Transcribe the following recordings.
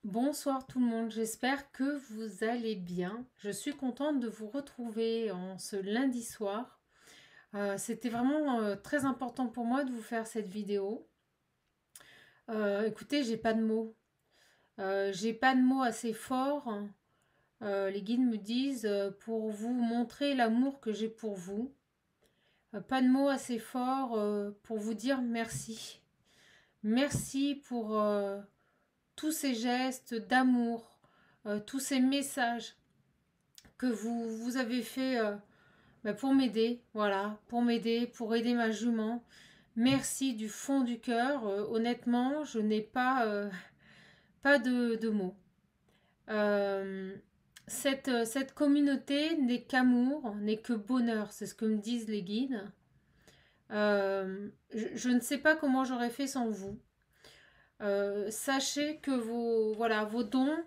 Bonsoir tout le monde, j'espère que vous allez bien. Je suis contente de vous retrouver en ce lundi soir. C'était vraiment très important pour moi de vous faire cette vidéo. Écoutez, j'ai pas de mots. J'ai pas de mots assez forts. Les guides me disent pour vous montrer l'amour que j'ai pour vous. Pas de mots assez forts pour vous dire merci. Merci pour tous ces gestes d'amour, tous ces messages que vous avez fait pour m'aider, voilà, pour m'aider, pour aider ma jument. Merci du fond du cœur. Honnêtement, je n'ai pas de mots. Euh, cette communauté n'est qu'amour, n'est que bonheur, c'est ce que me disent les guides. Je ne sais pas comment j'aurais fait sans vous. Sachez que voilà, vos dons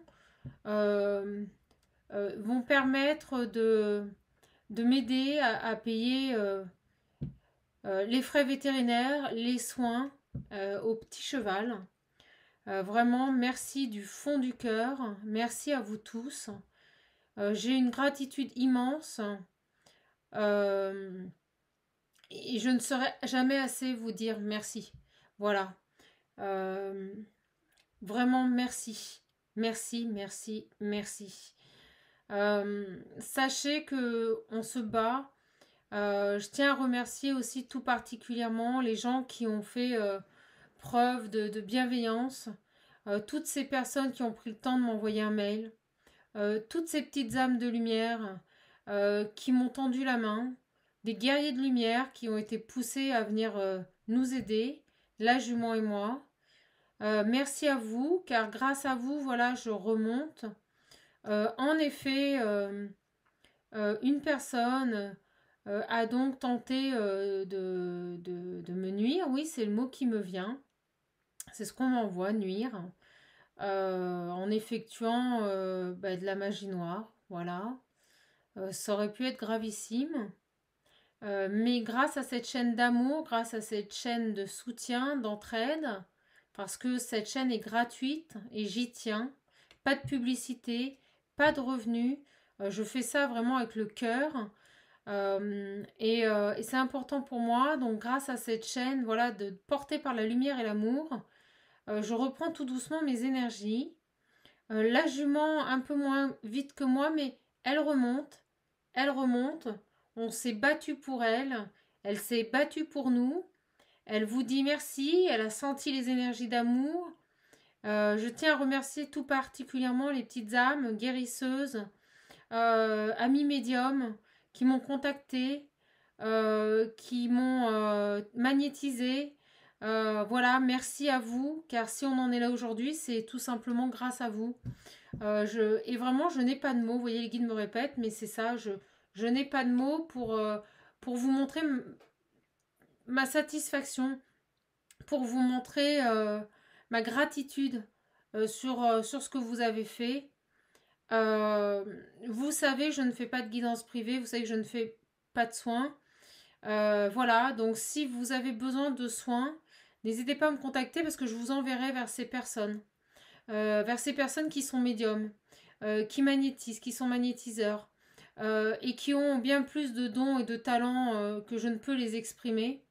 euh, vont permettre de m'aider à payer les frais vétérinaires, les soins au petit cheval. Vraiment, merci du fond du cœur. Merci à vous tous. J'ai une gratitude immense euh, et je ne saurais jamais assez vous dire merci. Voilà. Euh, Vraiment, merci. Merci, merci, merci. Sachez que on se bat. Je tiens à remercier aussi tout particulièrement les gens qui ont fait preuve de bienveillance, toutes ces personnes qui ont pris le temps de m'envoyer un mail, toutes ces petites âmes de lumière qui m'ont tendu la main, des guerriers de lumière qui ont été poussés à venir nous aider, la jument et moi. Merci à vous, car grâce à vous, voilà, je remonte. En effet, une personne a donc tenté de me nuire. Oui, c'est le mot qui me vient. C'est ce qu'on m'envoie, nuire, en effectuant de la magie noire. Voilà. Ça aurait pu être gravissime. Mais grâce à cette chaîne d'amour, grâce à cette chaîne de soutien, d'entraide, parce que cette chaîne est gratuite et j'y tiens, pas de publicité, pas de revenus, je fais ça vraiment avec le cœur. Et c'est important pour moi, donc grâce à cette chaîne, voilà, de porter par la lumière et l'amour, je reprends tout doucement mes énergies. La jument un peu moins vite que moi, mais elle remonte, elle remonte. On s'est battu pour elle, elle s'est battue pour nous. Elle vous dit merci, elle a senti les énergies d'amour. Je tiens à remercier tout particulièrement les petites âmes guérisseuses, amis médiums qui m'ont contacté, qui m'ont magnétisé. Voilà, merci à vous, car si on en est là aujourd'hui, c'est tout simplement grâce à vous. Et vraiment, je n'ai pas de mots. Vous voyez, les guides me répètent, mais c'est ça, je n'ai pas de mots pour vous montrer ma satisfaction, pour vous montrer ma gratitude sur ce que vous avez fait. Euh, Vous savez, je ne fais pas de guidance privée, vous savez que je ne fais pas de soins. Voilà, donc si vous avez besoin de soins, n'hésitez pas à me contacter parce que je vous enverrai vers ces personnes qui sont médiums, qui magnétisent, qui sont magnétiseurs et qui ont bien plus de dons et de talents que je ne peux les exprimer.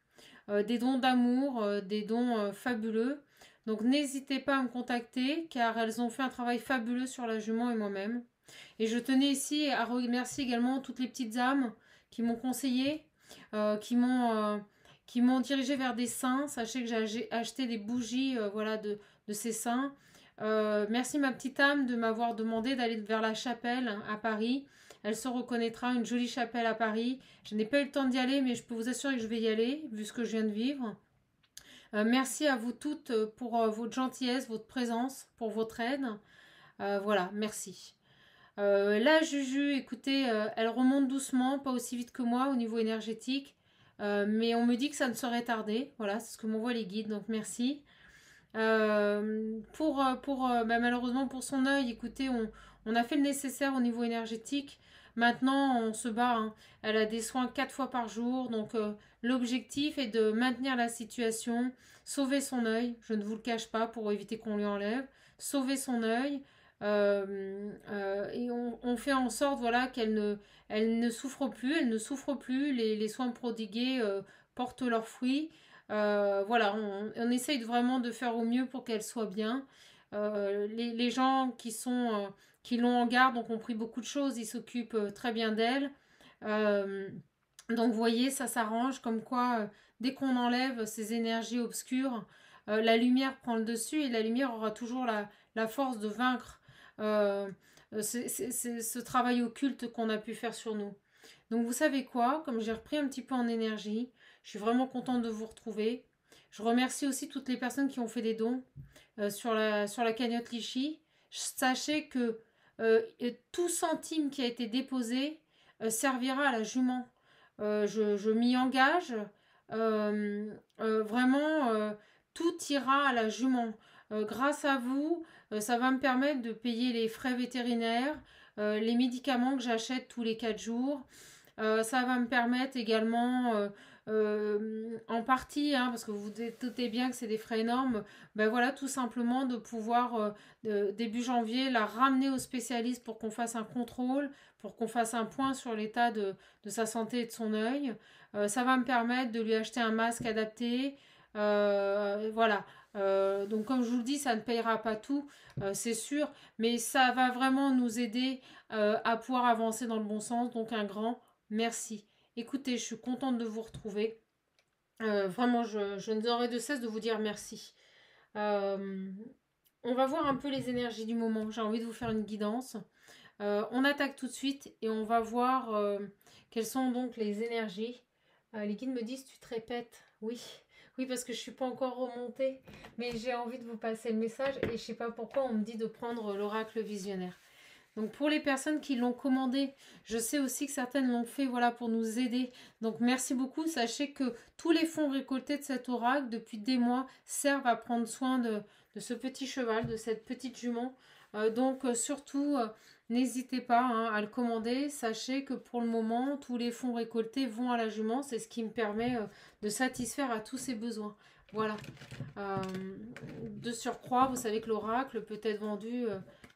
Des dons d'amour, des dons fabuleux. Donc n'hésitez pas à me contacter car elles ont fait un travail fabuleux sur la jument et moi-même. Et je tenais ici à remercier également toutes les petites âmes qui m'ont conseillé, euh, qui m'ont euh, qui m'ont dirigé vers des saints. Sachez que j'ai acheté des bougies voilà, de ces saints. Merci ma petite âme de m'avoir demandé d'aller vers la chapelle à Paris. Elle se reconnaîtra, une jolie chapelle à Paris. Je n'ai pas eu le temps d'y aller, mais je peux vous assurer que je vais y aller, vu ce que je viens de vivre. Merci à vous toutes pour votre gentillesse, votre présence, pour votre aide. Voilà, merci. Là, Juju, écoutez, elle remonte doucement, pas aussi vite que moi au niveau énergétique, mais on me dit que ça ne saurait tarder. Voilà, c'est ce que m'envoient les guides, donc merci. Malheureusement pour son œil, écoutez, on a fait le nécessaire au niveau énergétique. Maintenant, on se bat, hein. Elle a des soins 4 fois par jour, donc l'objectif est de maintenir la situation, sauver son œil. Je ne vous le cache pas pour éviter qu'on lui enlève. sauver son œil. Et on fait en sorte voilà, elle ne souffre plus, les soins prodigués portent leurs fruits. Voilà, on essaye vraiment de faire au mieux pour qu'elle soit bien. Les gens qui l'ont en garde ont compris beaucoup de choses, ils s'occupent très bien d'elle. Euh, donc vous voyez, ça s'arrange comme quoi dès qu'on enlève ces énergies obscures, la lumière prend le dessus et la lumière aura toujours la force de vaincre euh, ce travail occulte qu'on a pu faire sur nous. Donc vous savez quoi, comme j'ai repris un petit peu en énergie, je suis vraiment contente de vous retrouver. Je remercie aussi toutes les personnes qui ont fait des dons sur la cagnotte Litchi. Sachez que tout centime qui a été déposé servira à la jument. Je m'y engage. Vraiment, tout ira à la jument. Grâce à vous, ça va me permettre de payer les frais vétérinaires, les médicaments que j'achète tous les 4 jours. Ça va me permettre également, en partie, hein, parce que vous vous doutez bien que c'est des frais énormes, ben voilà, tout simplement de pouvoir, début janvier, la ramener au spécialiste pour qu'on fasse un contrôle, pour qu'on fasse un point sur l'état de sa santé et de son œil. Ça va me permettre de lui acheter un masque adapté. Voilà. Donc comme je vous le dis, ça ne payera pas tout, c'est sûr, mais ça va vraiment nous aider à pouvoir avancer dans le bon sens. Donc un grand merci. Écoutez, je suis contente de vous retrouver. Vraiment, je n'aurai de cesse de vous dire merci. Euh, on va voir un peu les énergies du moment. J'ai envie de vous faire une guidance. On attaque tout de suite et on va voir quelles sont donc les énergies. Les guides me disent, tu te répètes. Oui, oui, parce que je ne suis pas encore remontée. Mais j'ai envie de vous passer le message et je ne sais pas pourquoi on me dit de prendre l'oracle visionnaire. Donc pour les personnes qui l'ont commandé, je sais aussi que certaines l'ont fait voilà, pour nous aider. Donc merci beaucoup. Sachez que tous les fonds récoltés de cet oracle depuis des mois servent à prendre soin de ce petit cheval, de cette petite jument. Donc surtout, n'hésitez pas hein, à le commander. Sachez que pour le moment, tous les fonds récoltés vont à la jument. C'est ce qui me permet de satisfaire à tous ses besoins. Voilà. Euh, de surcroît, vous savez que l'oracle peut être vendu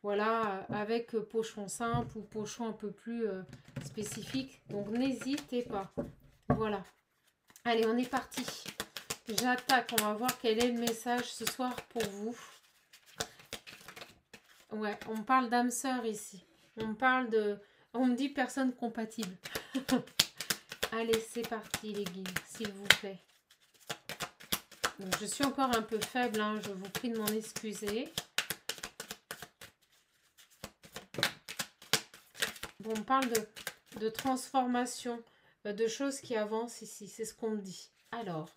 voilà, avec pochon simple ou pochon un peu plus spécifique. Donc n'hésitez pas. Voilà. Allez, on est parti. J'attaque. On va voir quel est le message ce soir pour vous. Ouais, on parle d'âme sœur ici. On parle de... On me dit personne compatible. Allez, c'est parti les guides, s'il vous plaît. Donc, je suis encore un peu faible, hein, je vous prie de m'en excuser. Bon, on parle de transformation, de choses qui avancent ici, c'est ce qu'on me dit. Alors,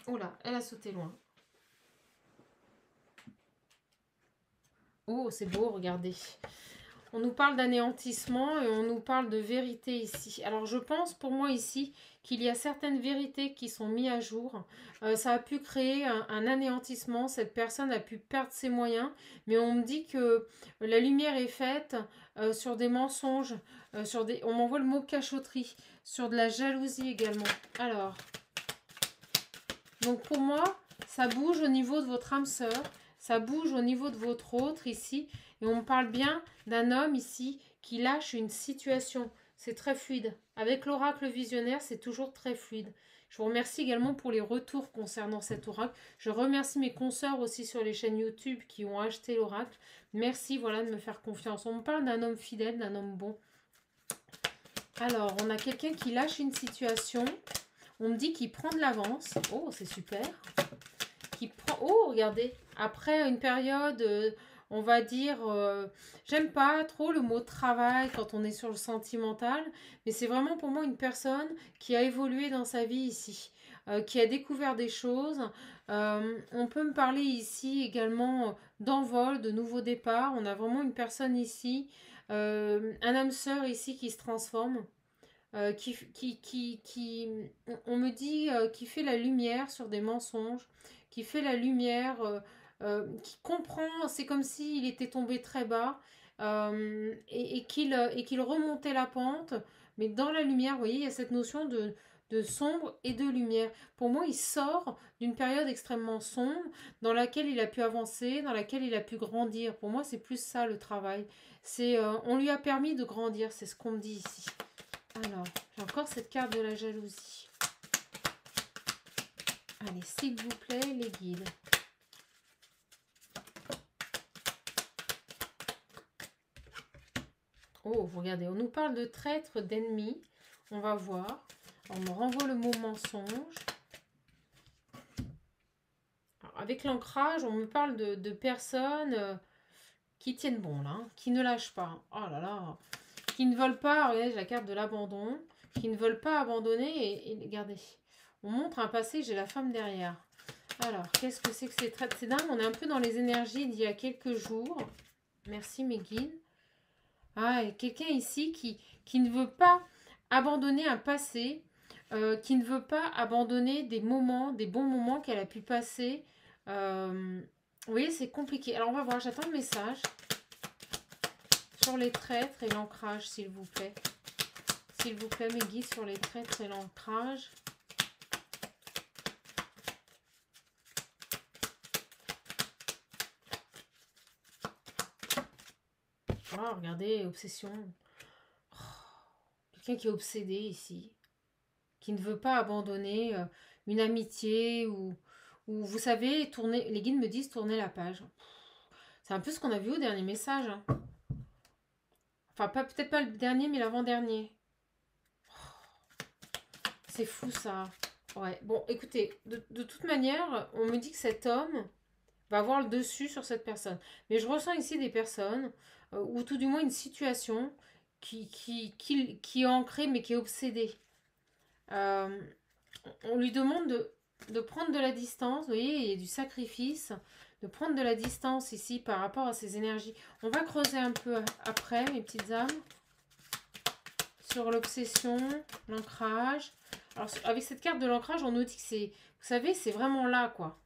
oh là, elle a sauté loin. Oh, c'est beau, regardez. On nous parle d'anéantissement et on nous parle de vérité ici. Alors, je pense pour moi ici qu'il y a certaines vérités qui sont mises à jour. Ça a pu créer un anéantissement. Cette personne a pu perdre ses moyens. Mais on me dit que la lumière est faite sur des mensonges. On m'envoie le mot cachotterie. Sur de la jalousie également. Alors, donc pour moi, ça bouge au niveau de votre âme sœur. Ça bouge au niveau de votre autre ici. Et on me parle bien d'un homme ici qui lâche une situation. C'est très fluide. Avec l'oracle visionnaire, c'est toujours très fluide. Je vous remercie également pour les retours concernant cet oracle. Je remercie mes consoeurs aussi sur les chaînes YouTube qui ont acheté l'oracle. Merci voilà, de me faire confiance. On me parle d'un homme fidèle, d'un homme bon. Alors, on a quelqu'un qui lâche une situation. On me dit qu'il prend de l'avance. Oh, c'est super. Oh, regardez. Après une période... on va dire, j'aime pas trop le mot travail quand on est sur le sentimental, mais c'est vraiment pour moi une personne qui a évolué dans sa vie ici, qui a découvert des choses. On peut me parler ici également d'envol, de nouveaux départs. On a vraiment une personne ici, un âme sœur ici qui se transforme. On me dit qui fait la lumière sur des mensonges, qui fait la lumière, qui comprend, c'est comme s'il était tombé très bas et qu'il remontait la pente, mais dans la lumière, vous voyez, il y a cette notion de sombre et de lumière. Pour moi, il sort d'une période extrêmement sombre dans laquelle il a pu avancer, dans laquelle il a pu grandir. Pour moi, c'est plus ça le travail. C'est on lui a permis de grandir, c'est ce qu'on me dit ici. Alors, j'ai encore cette carte de la jalousie. Allez, s'il vous plaît, les guides. Oh, vous regardez, on nous parle de traître, d'ennemis. On va voir. On me renvoie le mot mensonge. Alors, avec l'ancrage, on me parle de personnes qui tiennent bon, là. Qui ne lâchent pas. Oh là là. Qui ne veulent pas, regardez, la carte de l'abandon. Qui ne veulent pas abandonner. Et regardez, on montre un passé, j'ai la femme derrière. Alors, qu'est-ce que c'est que ces traîtres? C'est dingue, on est un peu dans les énergies d'il y a quelques jours. Merci mes guides. Ah, et quelqu'un ici qui ne veut pas abandonner un passé, qui ne veut pas abandonner des moments, des bons moments qu'elle a pu passer. Vous voyez, c'est compliqué. Alors, on va voir, j'attends le message sur les traîtres et l'ancrage, s'il vous plaît. S'il vous plaît, mes guides, sur les traîtres et l'ancrage. Oh, regardez, obsession. Oh, quelqu'un qui est obsédé ici. Qui ne veut pas abandonner une amitié ou vous savez, tourner, les guides me disent tourner la page. C'est un peu ce qu'on a vu au dernier message. Hein. Enfin, peut-être pas le dernier, mais l'avant-dernier. C'est fou ça. Ouais, bon, écoutez, de toute manière, on me dit que cet homme va avoir le dessus sur cette personne. Mais je ressens ici des personnes, ou tout du moins une situation qui est ancrée, mais qui est obsédée. On lui demande de prendre de la distance, vous voyez, il y a du sacrifice, de prendre de la distance ici par rapport à ses énergies. On va creuser un peu après, mes petites âmes, sur l'obsession, l'ancrage. Alors, avec cette carte de l'ancrage, on nous dit que c'est, vous savez, c'est vraiment là, quoi.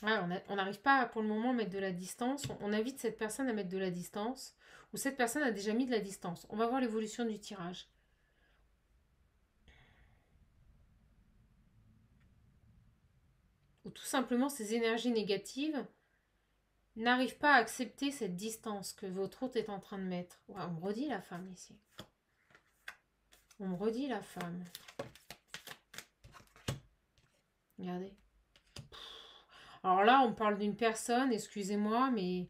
Ouais, on n'arrive pas pour le moment à mettre de la distance. On invite cette personne à mettre de la distance, ou cette personne a déjà mis de la distance. On va voir l'évolution du tirage. Ou tout simplement ces énergies négatives n'arrivent pas à accepter cette distance que votre hôte est en train de mettre. Ouais, on me redit la femme ici. On me redit la femme. Regardez. Alors là, on parle d'une personne, excusez-moi, mais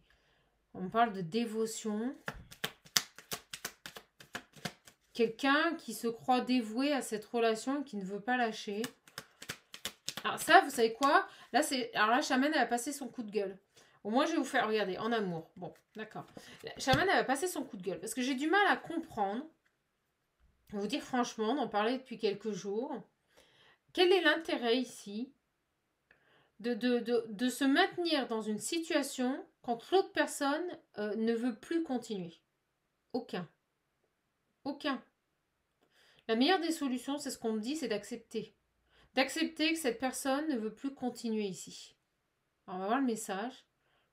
on parle de dévotion. Quelqu'un qui se croit dévoué à cette relation et qui ne veut pas lâcher. Alors ça, vous savez quoi? Là, alors la chamane, elle a passé son coup de gueule. Au moins, je vais vous faire regarder, en amour. Bon, d'accord. La chamane, elle a passé son coup de gueule. Parce que j'ai du mal à comprendre. Je vais vous dire franchement, d'en parler depuis quelques jours. Quel est l'intérêt ici de se maintenir dans une situation quand l'autre personne ne veut plus continuer? Aucun. Aucun. La meilleure des solutions, c'est ce qu'on me dit, c'est d'accepter. D'accepter que cette personne ne veut plus continuer ici. Alors, on va voir le message.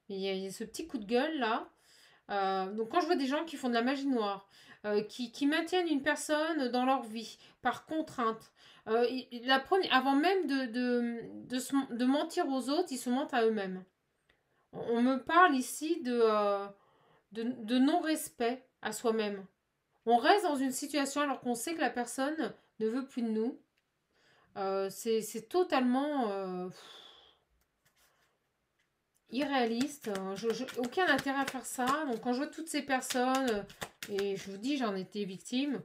Il y a ce petit coup de gueule là. Donc quand je vois des gens qui font de la magie noire, qui maintiennent une personne dans leur vie par contrainte, avant même de mentir aux autres, ils se mentent à eux-mêmes. On me parle ici de non-respect à soi-même. On reste dans une situation alors qu'on sait que la personne ne veut plus de nous. C'est totalement irréaliste. Aucun intérêt à faire ça. Donc quand je vois toutes ces personnes, et je vous dis, j'en étais victime,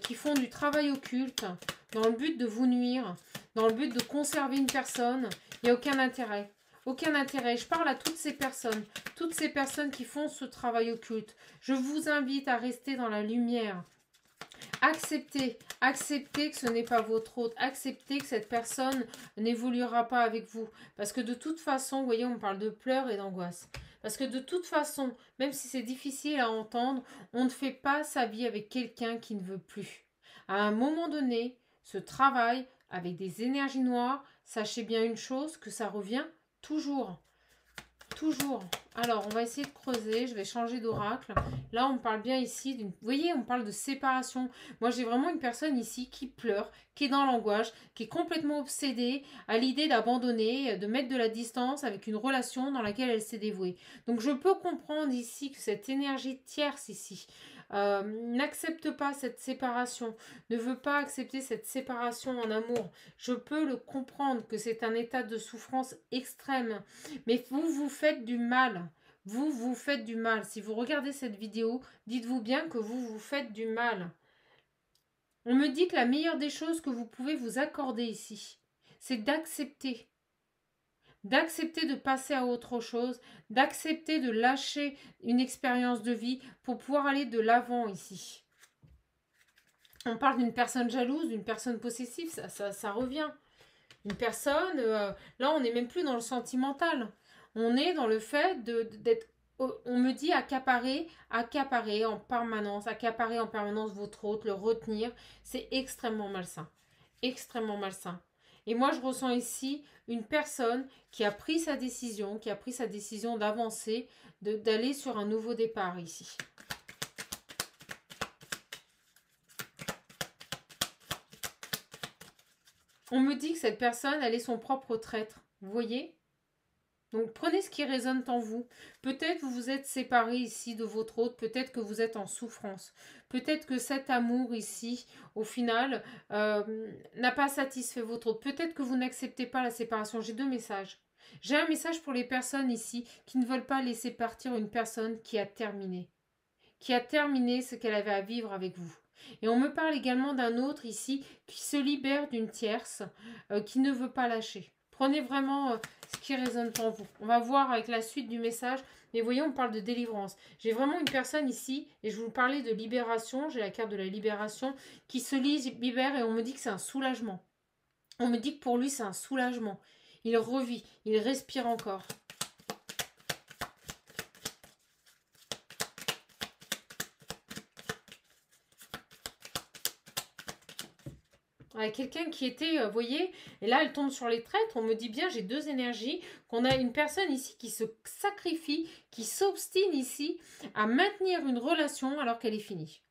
qui font du travail occulte dans le but de vous nuire, dans le but de conserver une personne, il n'y a aucun intérêt. Aucun intérêt. Je parle à toutes ces personnes qui font ce travail occulte. Je vous invite à rester dans la lumière. Acceptez que ce n'est pas votre hôte. Acceptez que cette personne n'évoluera pas avec vous. Parce que de toute façon, vous voyez, on parle de pleurs et d'angoisse. Parce que de toute façon, même si c'est difficile à entendre, on ne fait pas sa vie avec quelqu'un qui ne veut plus. À un moment donné, ce travail avec des énergies noires, sachez bien une chose, que ça revient toujours. toujours. Alors, on va essayer de creuser. Je vais changer d'oracle. Là, on parle bien ici d'une... Vous voyez, on parle de séparation. Moi, j'ai vraiment une personne ici qui pleure, qui est dans l'angoisse, qui est complètement obsédée à l'idée d'abandonner, de mettre de la distance avec une relation dans laquelle elle s'est dévouée. Donc, je peux comprendre ici que cette énergie tierce ici n'accepte pas cette séparation, ne veut pas accepter cette séparation en amour. Je peux le comprendre que c'est un état de souffrance extrême. Mais vous vous faites du mal. Vous vous faites du mal. Si vous regardez cette vidéo, dites-vous bien que vous vous faites du mal. On me dit que la meilleure des choses que vous pouvez vous accorder ici, c'est d'accepter. D'accepter de passer à autre chose, d'accepter de lâcher une expérience de vie pour pouvoir aller de l'avant ici. On parle d'une personne jalouse, d'une personne possessive, ça revient. Une personne, là on n'est même plus dans le sentimental. On est dans le fait d'être, on me dit accaparer en permanence votre hôte, le retenir. C'est extrêmement malsain. Extrêmement malsain. Et moi je ressens ici une personne qui a pris sa décision, d'avancer, d'aller sur un nouveau départ ici. On me dit que cette personne, elle est son propre traître. Vous voyez? Donc prenez ce qui résonne en vous. Peut-être vous vous êtes séparé ici de votre hôte, peut-être que vous êtes en souffrance. Peut-être que cet amour ici, au final, n'a pas satisfait votre hôte. Peut-être que vous n'acceptez pas la séparation. J'ai deux messages. J'ai un message pour les personnes ici qui ne veulent pas laisser partir une personne qui a terminé. Qui a terminé ce qu'elle avait à vivre avec vous. Et on me parle également d'un autre ici qui se libère d'une tierce, qui ne veut pas lâcher. Prenez vraiment ce qui résonne en vous. On va voir avec la suite du message. Mais voyez, on parle de délivrance. J'ai vraiment une personne ici, et je vous parlais de libération, j'ai la carte de la libération, qui se libère et on me dit que c'est un soulagement. On me dit que pour lui, c'est un soulagement. Il revit, il respire encore. Quelqu'un qui était, vous voyez, et là elle tombe sur les traîtres, on me dit bien, j'ai deux énergies, qu'on a une personne ici qui se sacrifie, qui s'obstine ici à maintenir une relation alors qu'elle est finie.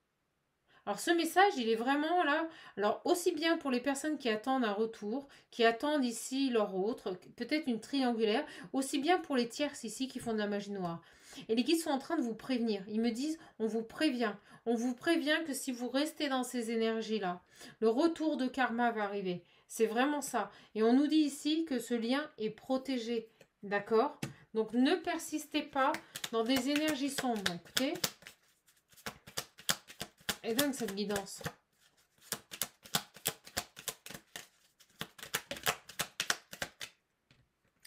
Alors ce message, il est vraiment là, alors aussi bien pour les personnes qui attendent un retour, qui attendent ici leur autre, peut-être une triangulaire, aussi bien pour les tierces ici qui font de la magie noire. Et les guides sont en train de vous prévenir. Ils me disent, on vous prévient que si vous restez dans ces énergies-là, le retour de karma va arriver. C'est vraiment ça. Et on nous dit ici que ce lien est protégé. D'accord? Donc ne persistez pas dans des énergies sombres. Écoutez. Et donne cette guidance.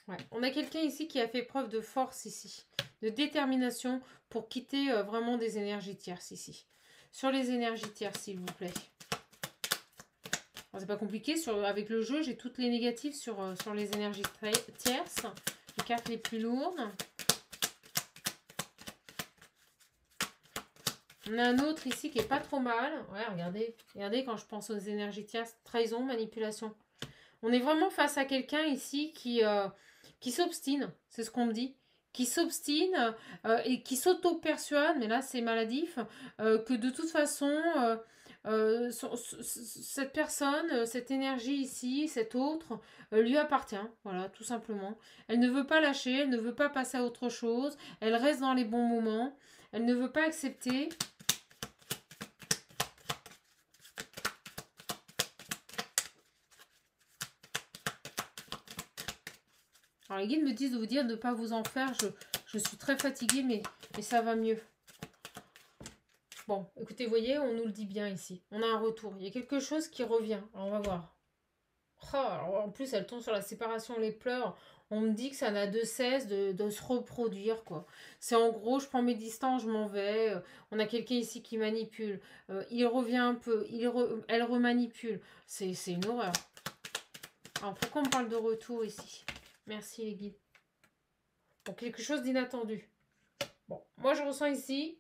Ouais. On a quelqu'un ici qui a fait preuve de force ici, de détermination pour quitter vraiment des énergies tierces ici. Sur les énergies tierces, s'il vous plaît. C'est pas compliqué, avec le jeu, j'ai toutes les négatives sur les énergies tierces. Les cartes les plus lourdes. On a un autre ici qui est pas trop mal. Ouais, regardez quand je pense aux énergies tierces, trahison, manipulation. On est vraiment face à quelqu'un ici qui s'obstine, c'est ce qu'on me dit, qui s'obstine et qui s'auto-persuade, mais là c'est maladif, que de toute façon, cette personne, cette énergie ici, cette autre, lui appartient, voilà, tout simplement. Elle ne veut pas lâcher, elle ne veut pas passer à autre chose, elle reste dans les bons moments, elle ne veut pas accepter. Alors les guides me disent de vous dire de ne pas vous en faire. Je suis très fatiguée, mais ça va mieux. Bon, écoutez, vous voyez, on nous le dit bien ici. On a un retour. Il y a quelque chose qui revient. Alors, on va voir. Oh, alors, en plus, elle tombe sur la séparation, les pleurs. On me dit que ça n'a de cesse de se reproduire, quoi. C'est en gros, je prends mes distances, je m'en vais. On a quelqu'un ici qui manipule. Il revient un peu. Elle remanipule. C'est une horreur. Alors, pourquoi on parle de retour ici ? Merci les guides. Bon, quelque chose d'inattendu. Bon, moi je ressens ici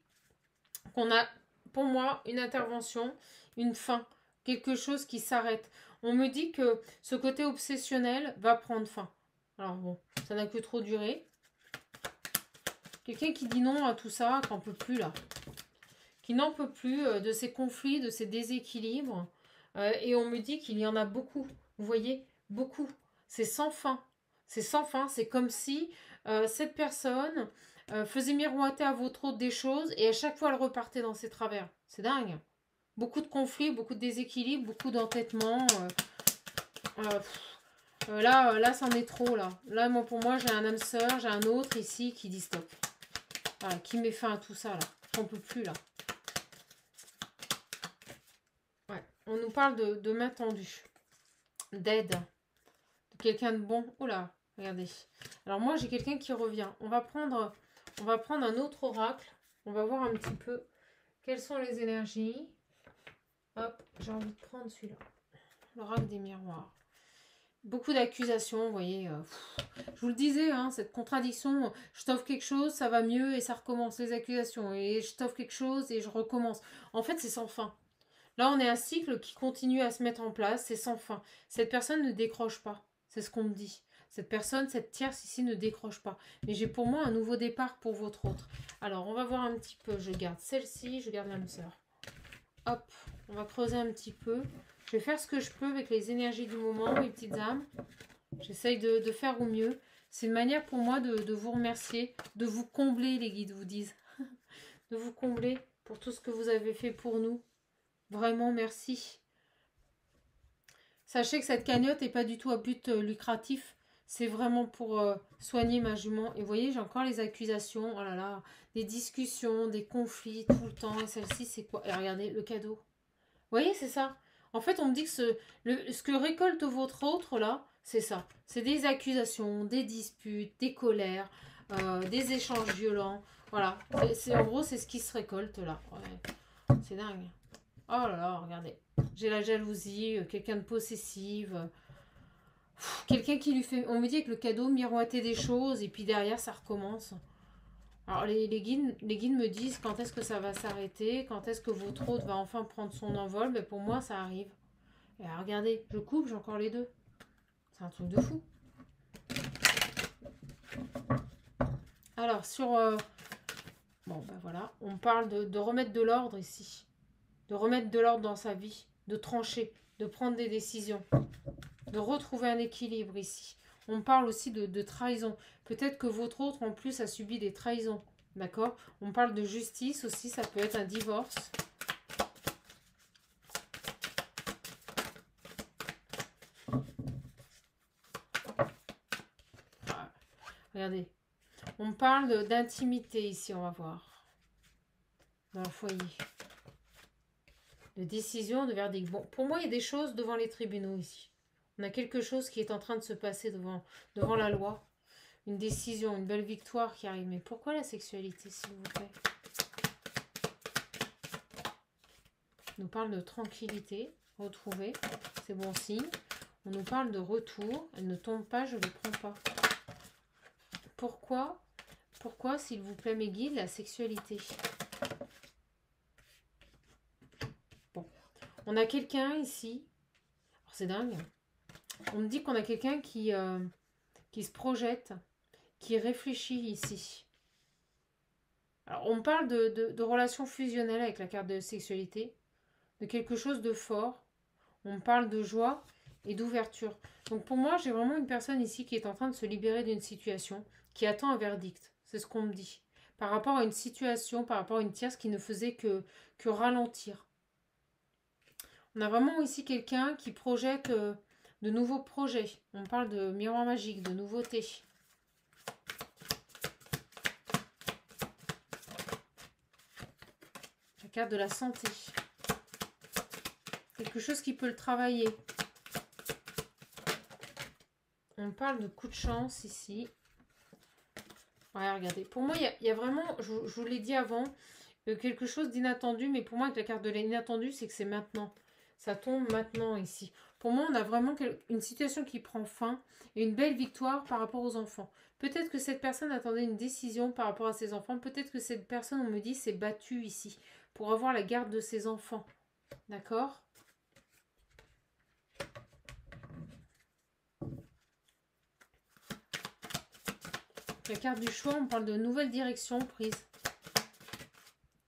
qu'on a, pour moi, une intervention, une fin, quelque chose qui s'arrête. On me dit que ce côté obsessionnel va prendre fin. Alors bon, ça n'a que trop duré. Quelqu'un qui dit non à tout ça, qui n'en peut plus là. Qui n'en peut plus de ces conflits, de ces déséquilibres. Et on me dit qu'il y en a beaucoup. Vous voyez, beaucoup. C'est sans fin. C'est sans fin. C'est comme si cette personne faisait miroiter à votre autre des choses et à chaque fois elle repartait dans ses travers. C'est dingue. Beaucoup de conflits, beaucoup de déséquilibres, beaucoup d'entêtements. Là, c'en est trop, là. Là, moi, pour moi, j'ai un âme sœur, j'ai un autre ici qui dit stop. Voilà, qui met fin à tout ça, là. J'en peux plus, là. Ouais. On nous parle de main tendue, d'aide, de quelqu'un de bon. Oh là, regardez. Alors, moi, j'ai quelqu'un qui revient. On va prendre un autre oracle. On va voir un petit peu quelles sont les énergies. Hop, j'ai envie de prendre celui-là. L'oracle des miroirs. Beaucoup d'accusations, vous voyez. Je vous le disais, hein, cette contradiction. Je t'offre quelque chose, ça va mieux et ça recommence. Les accusations. Et je t'offre quelque chose et je recommence. En fait, c'est sans fin. Là, on est un cycle qui continue à se mettre en place. C'est sans fin. Cette personne ne décroche pas. C'est ce qu'on me dit. Cette personne, cette tierce ici ne décroche pas. Mais j'ai pour moi un nouveau départ pour votre autre. Alors, on va voir un petit peu. Je garde celle-ci, je garde l'âme sœur. Hop, on va creuser un petit peu. Je vais faire ce que je peux avec les énergies du moment, mes petites âmes. J'essaye de faire au mieux. C'est une manière pour moi de vous remercier, de vous combler, les guides vous disent. De vous combler pour tout ce que vous avez fait pour nous. Vraiment, merci. Sachez que cette cagnotte n'est pas du tout à but lucratif. C'est vraiment pour soigner ma jument. Et vous voyez, j'ai encore les accusations. Oh là là, des discussions, des conflits tout le temps. Et celle-ci, c'est quoi? Et regardez, le cadeau. Vous voyez, c'est ça. En fait, on me dit que ce que récolte votre autre, là, c'est ça. C'est des accusations, des disputes, des colères, des échanges violents. Voilà. En gros, c'est ce qui se récolte, là. Ouais. C'est dingue. Oh là là, regardez. J'ai la jalousie, quelqu'un de possessive. Quelqu'un qui lui fait... On me dit avec le cadeau, miroiter des choses, et puis derrière, ça recommence. Alors, les guides me disent quand est-ce que ça va s'arrêter, quand est-ce que votre autre va enfin prendre son envol. Mais pour moi, ça arrive. Et alors, regardez, je coupe, j'ai encore les deux. C'est un truc de fou. Alors, sur... bon, ben voilà. On parle de remettre de l'ordre ici. De remettre de l'ordre dans sa vie. De trancher. De prendre des décisions. De retrouver un équilibre ici. On parle aussi de trahison. Peut-être que votre autre, en plus, a subi des trahisons. D'accord? On parle de justice aussi. Ça peut être un divorce. Ah, regardez. On parle d'intimité ici, on va voir. Dans le foyer. De décision, de verdict. Bon, pour moi, il y a des choses devant les tribunaux ici. On a quelque chose qui est en train de se passer devant la loi. Une décision, une belle victoire qui arrive. Mais pourquoi la sexualité, s'il vous plaît? On nous parle de tranquillité, retrouver, c'est bon signe. On nous parle de retour. Elle ne tombe pas, je ne le prends pas. Pourquoi, s'il vous plaît, mes guides, la sexualité? Bon, on a quelqu'un ici. C'est dingue. On me dit qu'on a quelqu'un qui se projette, qui réfléchit ici. Alors, on parle de relations fusionnelles avec la carte de sexualité, de quelque chose de fort. On parle de joie et d'ouverture. Donc, pour moi, j'ai vraiment une personne ici qui est en train de se libérer d'une situation, qui attend un verdict. C'est ce qu'on me dit. Par rapport à une situation, par rapport à une tierce qui ne faisait que ralentir. On a vraiment ici quelqu'un qui projette... de nouveaux projets. On parle de miroir magique, de nouveautés. La carte de la santé. Quelque chose qui peut le travailler. On parle de coup de chance ici. Ouais, regardez. Pour moi, il y a vraiment, je vous l'ai dit avant, quelque chose d'inattendu. Mais pour moi, avec la carte de l'inattendu, c'est que c'est maintenant. Ça tombe maintenant ici. Pour moi, on a vraiment une situation qui prend fin et une belle victoire par rapport aux enfants. Peut-être que cette personne attendait une décision par rapport à ses enfants. Peut-être que cette personne, on me dit, s'est battue ici pour avoir la garde de ses enfants. D'accord? La carte du choix, on parle de nouvelle direction prise.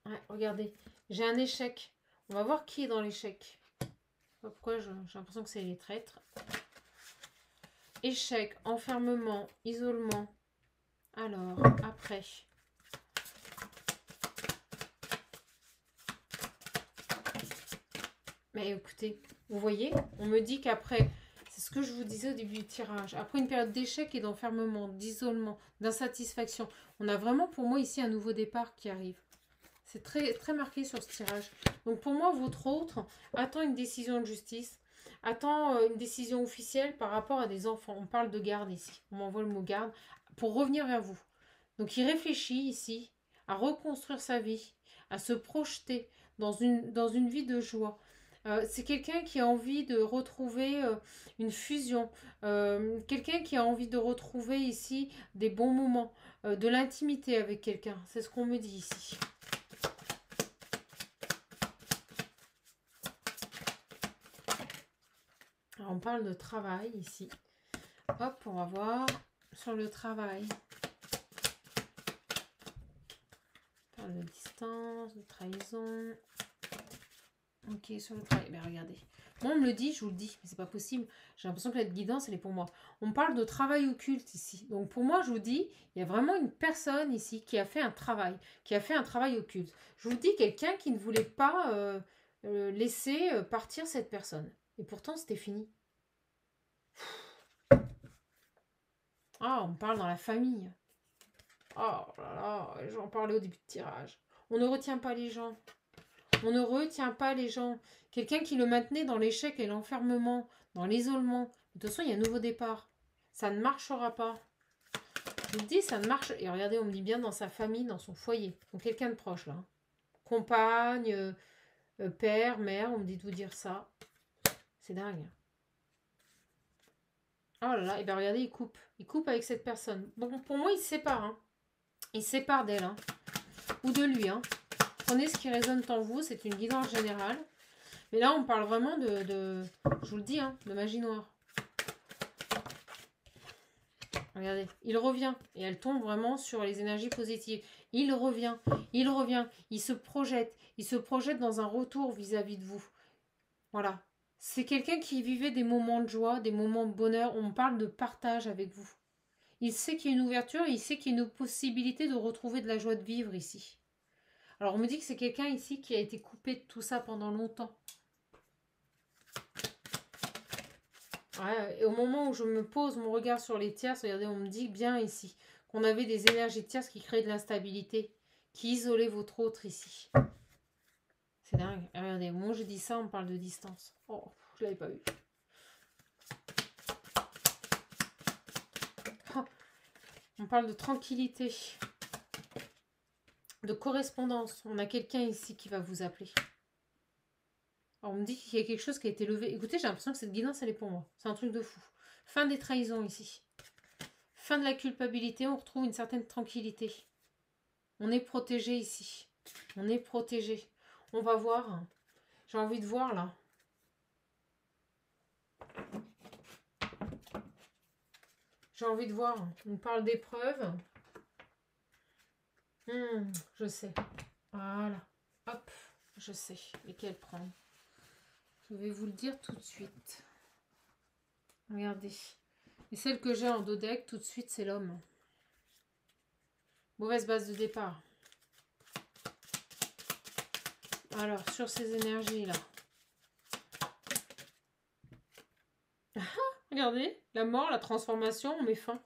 Ouais, regardez, j'ai un échec. On va voir qui est dans l'échec. Pourquoi j'ai l'impression que c'est les traîtres. Échec, enfermement, isolement. Alors, après. Mais écoutez, vous voyez, on me dit qu'après, c'est ce que je vous disais au début du tirage, après une période d'échec et d'enfermement, d'isolement, d'insatisfaction, on a vraiment pour moi ici un nouveau départ qui arrive. C'est très, très marqué sur ce tirage. Donc pour moi, votre autre attend une décision de justice, attend une décision officielle par rapport à des enfants. On parle de garde ici, on m'envoie le mot garde, pour revenir vers vous. Donc il réfléchit ici à reconstruire sa vie, à se projeter dans une vie de joie. C'est quelqu'un qui a envie de retrouver une fusion, quelqu'un qui a envie de retrouver ici des bons moments, de l'intimité avec quelqu'un. C'est ce qu'on me dit ici. Alors, on parle de travail ici. Hop, on va voir sur le travail. On parle de distance, de trahison. Ok, sur le travail. Ben regardez. Moi, on me le dit, je vous le dis, mais c'est pas possible. J'ai l'impression que la guidance, elle est pour moi. On parle de travail occulte ici. Donc pour moi, je vous dis, il y a vraiment une personne ici qui a fait un travail occulte. Je vous dis, quelqu'un qui ne voulait pas laisser partir cette personne. Et pourtant, c'était fini. Ah, on parle dans la famille. Oh là là, j'en parlais au début de tirage. On ne retient pas les gens. On ne retient pas les gens. Quelqu'un qui le maintenait dans l'échec et l'enfermement, dans l'isolement. De toute façon, il y a un nouveau départ. Ça ne marchera pas. Je vous dis, ça ne marche. Et regardez, on me dit bien dans sa famille, dans son foyer. Donc quelqu'un de proche, là. Compagne, père, mère, on me dit de vous dire ça. C'est dingue. Oh là là, et bien regardez, il coupe. Il coupe avec cette personne. Bon, pour moi, il se sépare. Hein. Il se sépare d'elle. Hein. Ou de lui. Hein. Prenez ce qui résonne en vous, c'est une guidance générale. Mais là, on parle vraiment de je vous le dis, hein, de magie noire. Regardez, il revient. Et elle tombe vraiment sur les énergies positives. Il revient, il se projette dans un retour vis-à-vis de vous. Voilà. C'est quelqu'un qui vivait des moments de joie, des moments de bonheur. On parle de partage avec vous. Il sait qu'il y a une ouverture, il sait qu'il y a une possibilité de retrouver de la joie de vivre ici. Alors, on me dit que c'est quelqu'un ici qui a été coupé de tout ça pendant longtemps. Ouais, et au moment où je me pose mon regard sur les tierces, regardez, on me dit bien ici qu'on avait des énergies tierces qui créaient de l'instabilité, qui isolaient votre autre ici. C'est dingue. Regardez, au moment où je dis ça, on parle de distance. Oh, je l'avais pas vu. Oh, on parle de tranquillité. De correspondance. On a quelqu'un ici qui va vous appeler. Alors, on me dit qu'il y a quelque chose qui a été levé. Écoutez, j'ai l'impression que cette guidance, elle est pour moi. C'est un truc de fou. Fin des trahisons ici. Fin de la culpabilité. On retrouve une certaine tranquillité. On est protégé ici. On est protégé. On va voir. J'ai envie de voir là. J'ai envie de voir. On parle d'épreuves. Je sais. Voilà. Hop, je sais lesquelles prendre. Je vais vous le dire tout de suite. Regardez. Et celle que j'ai en dos deck, tout de suite, c'est l'homme. Mauvaise base de départ. Alors, sur ces énergies-là. Regardez, la mort, la transformation, on met fin.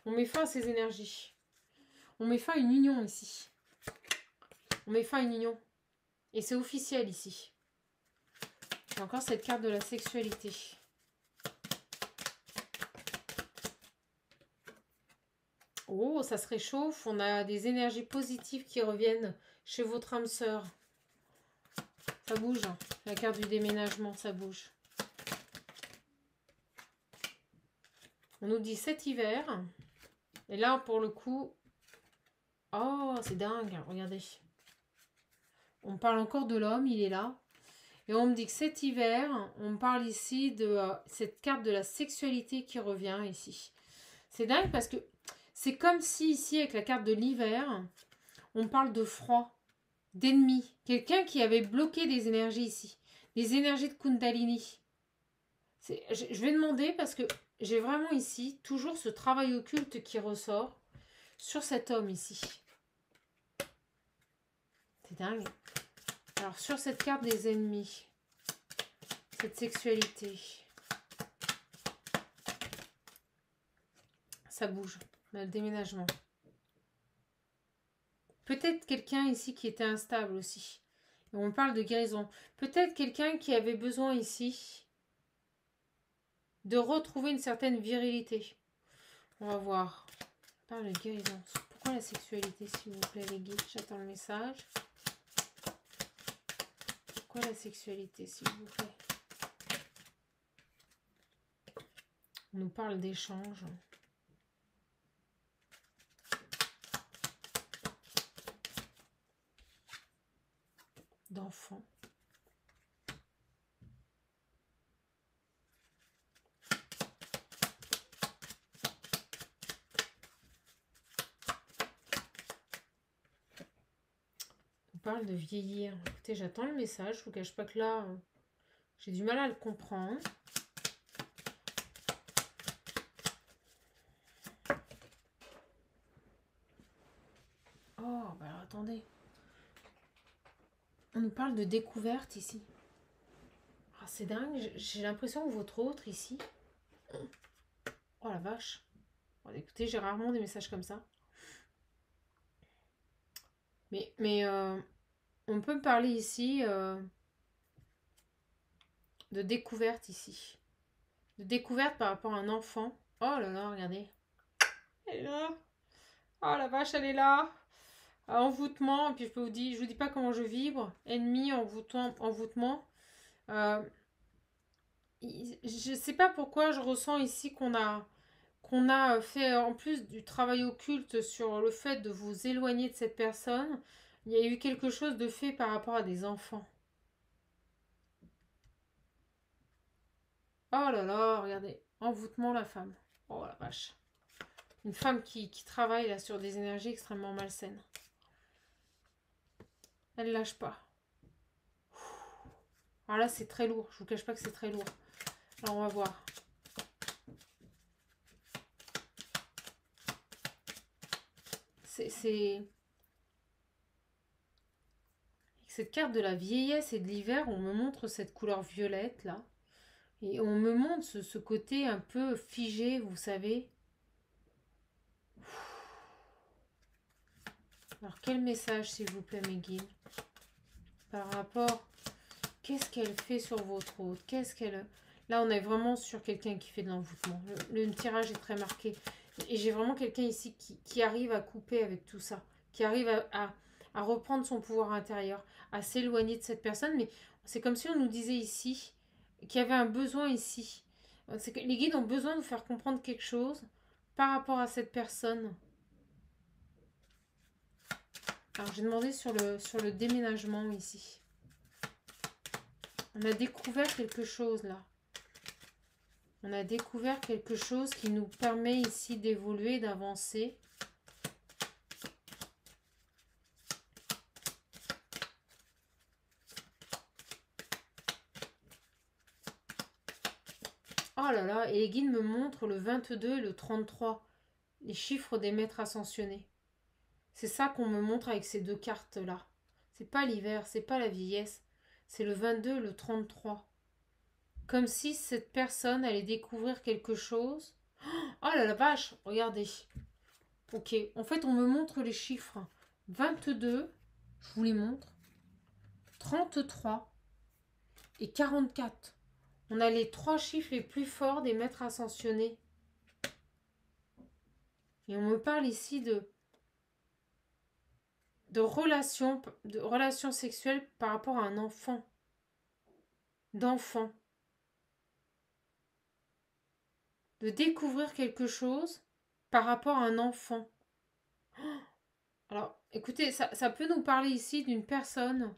On met fin à ces énergies. On met fin à une union ici. On met fin à une union. Et c'est officiel ici. Et encore cette carte de la sexualité. Oh, ça se réchauffe. On a des énergies positives qui reviennent chez votre âme sœur. Ça bouge. La carte du déménagement, ça bouge. On nous dit cet hiver. Et là, pour le coup... Oh, c'est dingue. Regardez. On parle encore de l'homme, il est là. Et on me dit que cet hiver, on parle ici de cette carte de la sexualité qui revient ici. C'est dingue parce que C'est comme si ici, avec la carte de l'hiver, on parle de froid, d'ennemi. Quelqu'un qui avait bloqué des énergies ici. Des énergies de Kundalini. Je vais demander parce que j'ai vraiment ici toujours ce travail occulte qui ressort sur cet homme ici. C'est dingue. Alors, sur cette carte des ennemis, cette sexualité, ça bouge, le déménagement. Peut-être quelqu'un ici qui était instable aussi. Et on parle de guérison. Peut-être quelqu'un qui avait besoin ici de retrouver une certaine virilité. On va voir. On parle de guérison. Pourquoi la sexualité, s'il vous plaît, les guides? J'attends le message. Pourquoi la sexualité, s'il vous plaît? On nous parle d'échange. D'enfants. On parle de vieillir. Écoutez, j'attends le message. Je vous cache pas que là, j'ai du mal à le comprendre. Oh, bah attendez. On nous parle de découverte ici. Ah, c'est dingue. J'ai l'impression que votre autre ici... Oh la vache. Bon, écoutez, j'ai rarement des messages comme ça. Mais on peut parler ici de découverte ici. De découverte par rapport à un enfant. Oh là là, regardez. Elle est là. Oh la vache, elle est là. Envoûtement. Et puis je vous dis pas comment je vibre. Ennemi, envoûtement. Je sais pas pourquoi je ressens ici qu'on a fait en plus du travail occulte sur le fait de vous éloigner de cette personne. Il y a eu quelque chose de fait par rapport à des enfants. Oh là là, regardez. Envoûtement, la femme. Oh la vache. Une femme qui travaille là sur des énergies extrêmement malsaines. Elle lâche pas. Alors là, c'est très lourd. Je vous cache pas que c'est très lourd. Alors on va voir. C'est... Cette carte de la vieillesse et de l'hiver, on me montre cette couleur violette là. Et on me montre ce côté un peu figé, vous savez. Alors quel message s'il vous plaît mes guides? Par rapport... Qu'est-ce qu'elle fait sur votre hôte? Qu'est-ce qu'elle... Là on est vraiment sur quelqu'un qui fait de l'envoûtement. Le tirage est très marqué. Et j'ai vraiment quelqu'un ici qui arrive à couper avec tout ça. Qui arrive à reprendre son pouvoir intérieur. À s'éloigner de cette personne. Mais c'est comme si on nous disait ici qu'il y avait un besoin ici. C'est que les guides ont besoin de nous faire comprendre quelque chose par rapport à cette personne. Alors j'ai demandé sur le déménagement ici. On a découvert quelque chose là. On a découvert quelque chose qui nous permet ici d'évoluer, d'avancer. Oh là là, et les guides me montrent le 22 et le 33, les chiffres des maîtres ascensionnés. C'est ça qu'on me montre avec ces deux cartes-là. C'est pas l'hiver, c'est pas la vieillesse, c'est le 22 et le 33. Comme si cette personne allait découvrir quelque chose. Oh là la vache, regardez. Ok, en fait on me montre les chiffres. 22, je vous les montre. 33 et 44. On a les trois chiffres les plus forts des maîtres ascensionnés. Et on me parle ici de relations sexuelles par rapport à un enfant. D'enfant. De découvrir quelque chose par rapport à un enfant. Alors, écoutez, ça peut nous parler ici d'une personne,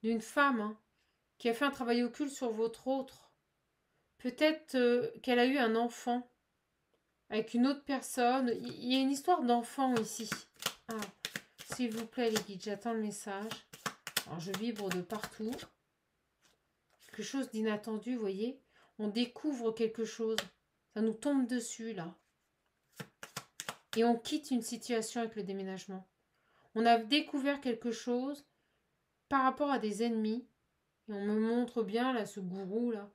d'une femme, hein, qui a fait un travail occulte sur votre autre. Peut-être qu'elle a eu un enfant. avec une autre personne. Il y a une histoire d'enfant ici. Alors, s'il vous plaît les guides, j'attends le message. Alors, je vibre de partout. Quelque chose d'inattendu, vous voyez. On découvre quelque chose. Ça nous tombe dessus, là. Et on quitte une situation avec le déménagement. On a découvert quelque chose par rapport à des ennemis. Et on me montre bien, là, ce gourou, là.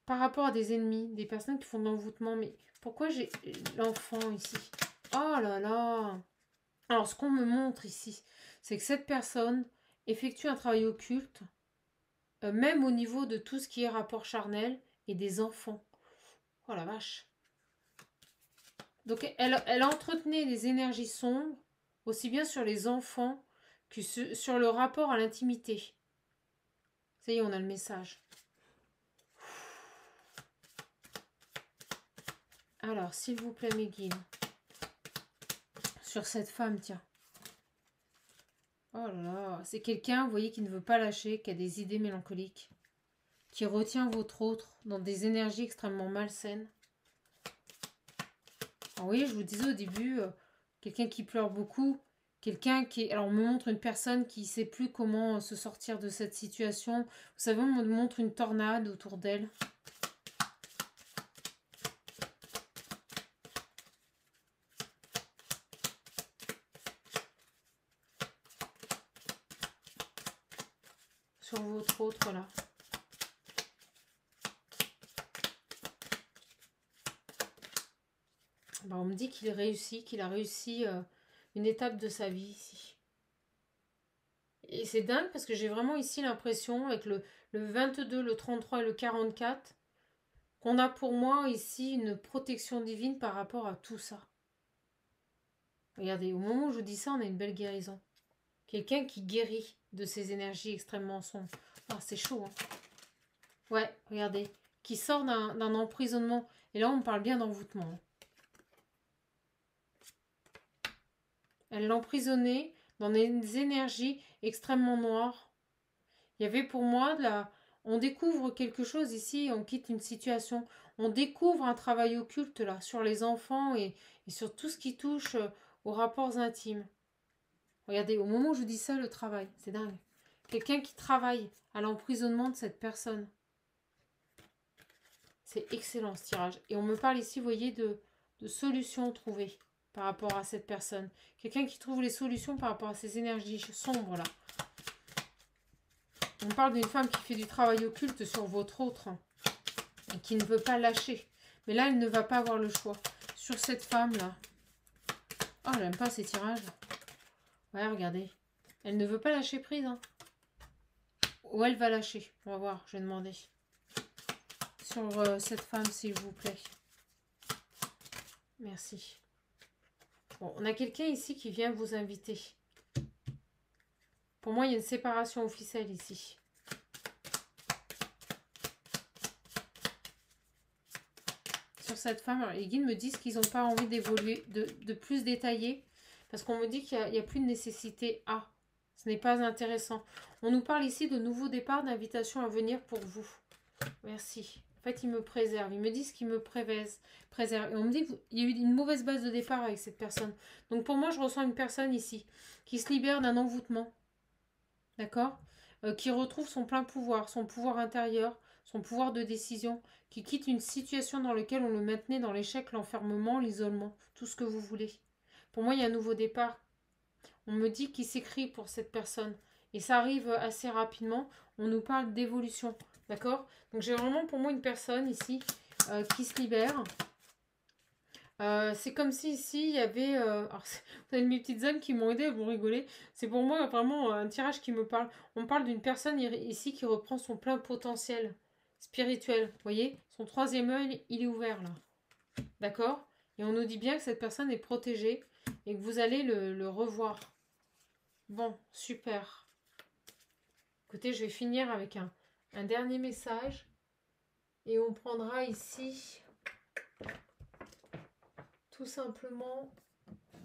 Par rapport à des ennemis, des personnes qui font de l'envoûtement. Mais pourquoi j'ai l'enfant ici? Oh là là! Alors, ce qu'on me montre ici, c'est que cette personne effectue un travail occulte, même au niveau de tout ce qui est rapport charnel et des enfants. Oh la vache! Donc, elle entretenait des énergies sombres, aussi bien sur les enfants que sur le rapport à l'intimité. Ça y est, on a le message. Alors, s'il vous plaît, mes guides, sur cette femme, tiens. Oh là là, c'est quelqu'un, vous voyez, qui ne veut pas lâcher, qui a des idées mélancoliques, qui retient votre autre dans des énergies extrêmement malsaines. Alors, oui, je vous disais au début, quelqu'un qui pleure beaucoup, quelqu'un qui... Alors, on me montre une personne qui ne sait plus comment se sortir de cette situation. Vous savez, on me montre une tornade autour d'elle. Sur votre autre, là. Ben, on me dit qu'il réussit, qu'il a réussi une étape de sa vie ici. Et c'est dingue parce que j'ai vraiment ici l'impression, avec le 22, le 33 et le 44, qu'on a pour moi ici une protection divine par rapport à tout ça. Regardez, au moment où je dis ça, on a une belle guérison. Quelqu'un qui guérit de ces énergies extrêmement sombres. Ah, c'est chaud, hein. Ouais, regardez. Qui sort d'un emprisonnement. Et là, on parle bien d'envoûtement. Elle l'emprisonnait dans des énergies extrêmement noires. Il y avait pour moi de la... On découvre quelque chose ici, on quitte une situation. On découvre un travail occulte là, sur les enfants et sur tout ce qui touche aux rapports intimes. Regardez, au moment où je dis ça, le travail, c'est dingue. Quelqu'un qui travaille à l'emprisonnement de cette personne. C'est excellent ce tirage. Et on me parle ici, vous voyez, de solutions trouvées par rapport à cette personne. Quelqu'un qui trouve les solutions par rapport à ces énergies sombres là. On parle d'une femme qui fait du travail occulte sur votre autre et qui ne veut pas lâcher. Mais là, elle ne va pas avoir le choix. Sur cette femme là. Oh, j'aime pas ces tirages. Ouais, regardez. Elle ne veut pas lâcher prise. Hein. Ou elle va lâcher. On va voir, je vais demander. Sur cette femme, s'il vous plaît. Merci. Bon, on a quelqu'un ici qui vient vous inviter. Pour moi, il y a une séparation officielle ici. Sur cette femme, alors, les guides me disent qu'ils n'ont pas envie d'évoluer, de plus détailler. Parce qu'on me dit qu'il n'y a plus de nécessité à. Ce n'est pas intéressant. On nous parle ici de nouveaux départs, d'invitations à venir pour vous. Merci. En fait, ils me préservent. Ils me disent qu'ils me préservent. Et on me dit qu'il y a eu une mauvaise base de départ avec cette personne. Donc pour moi, je ressens une personne ici qui se libère d'un envoûtement. D'accord, qui retrouve son plein pouvoir, son pouvoir intérieur, son pouvoir de décision, qui quitte une situation dans laquelle on le maintenait dans l'échec, l'enfermement, l'isolement, tout ce que vous voulez. Pour moi, il y a un nouveau départ. On me dit qu'il s'écrit pour cette personne. Et ça arrive assez rapidement. On nous parle d'évolution. D'accord? Donc j'ai vraiment pour moi une personne ici qui se libère. C'est comme si ici il y avait... alors, vous avez mes petites âmes qui m'ont aidé, elles vont rigoler. C'est pour moi vraiment un tirage qui me parle. On parle d'une personne ici qui reprend son plein potentiel spirituel. Vous voyez? Son troisième œil, il est ouvert là. D'accord? Et on nous dit bien que cette personne est protégée et que vous allez le revoir. Bon, super. Écoutez, je vais finir avec un dernier message. Et on prendra ici... tout simplement,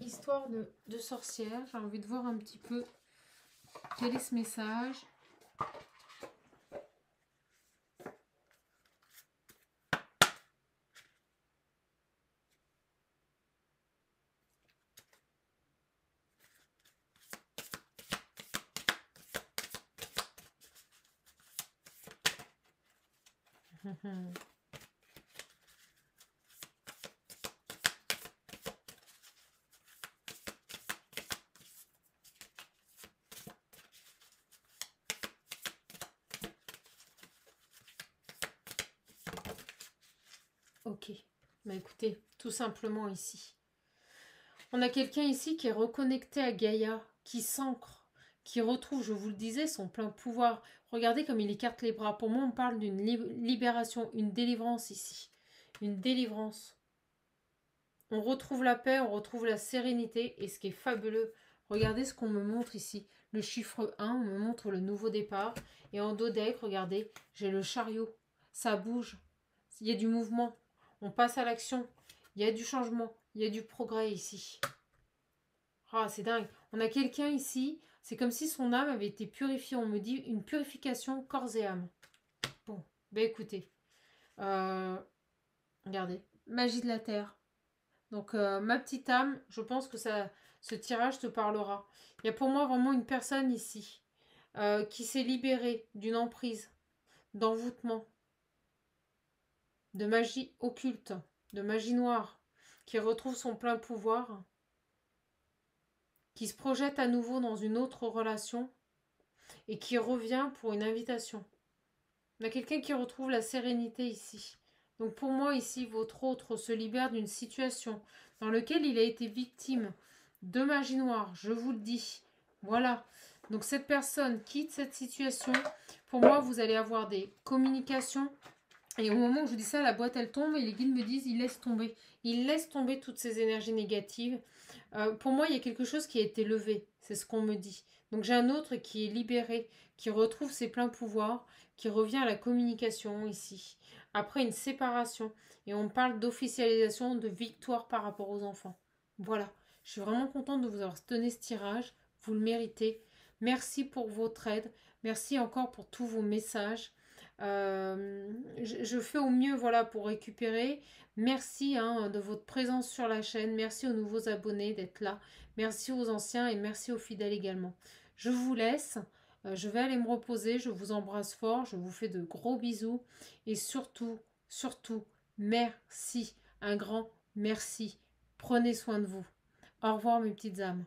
histoire de sorcière. J'ai envie de voir un petit peu quel est ce message. Ok, bah écoutez, tout simplement ici. On a quelqu'un ici qui est reconnecté à Gaïa, qui s'ancre, qui retrouve, je vous le disais, son plein pouvoir. Regardez comme il écarte les bras. Pour moi, on parle d'une libération, une délivrance ici. Une délivrance. On retrouve la paix, on retrouve la sérénité. Et ce qui est fabuleux, regardez ce qu'on me montre ici. Le chiffre 1, on me montre le nouveau départ. Et en dos deck, regardez, j'ai le chariot. Ça bouge. Il y a du mouvement. On passe à l'action. Il y a du changement. Il y a du progrès ici. Ah, c'est dingue. On a quelqu'un ici. C'est comme si son âme avait été purifiée. On me dit une purification corps et âme. Bon, ben écoutez. Regardez. Magie de la terre. Donc, ma petite âme, je pense que ce tirage te parlera. Il y a pour moi vraiment une personne ici qui s'est libérée d'une emprise, d'envoûtement, de magie occulte, de magie noire, qui retrouve son plein pouvoir, qui se projette à nouveau dans une autre relation et qui revient pour une invitation. On a quelqu'un qui retrouve la sérénité ici. Donc pour moi ici, votre autre se libère d'une situation dans laquelle il a été victime de magie noire, je vous le dis. Voilà. Donc cette personne quitte cette situation. Pour moi, vous allez avoir des communications. Et au moment où je vous dis ça, la boîte elle tombe et les guides me disent il laisse tomber. Il laisse tomber toutes ces énergies négatives. Pour moi, il y a quelque chose qui a été levé. C'est ce qu'on me dit. Donc j'ai un autre qui est libéré, qui retrouve ses pleins pouvoirs, qui revient à la communication ici. Après une séparation. Et on parle d'officialisation, de victoire par rapport aux enfants. Voilà. Je suis vraiment contente de vous avoir donné ce tirage. Vous le méritez. Merci pour votre aide. Merci encore pour tous vos messages. Je fais au mieux voilà, pour récupérer. Merci de votre présence sur la chaîne. Merci aux nouveaux abonnés d'être là. Merci aux anciens et merci aux fidèles également. Je vous laisse. Je vais aller me reposer. Je vous embrasse fort. Je vous fais de gros bisous. Et surtout, surtout, merci. Un grand merci. Prenez soin de vous. Au revoir mes petites âmes.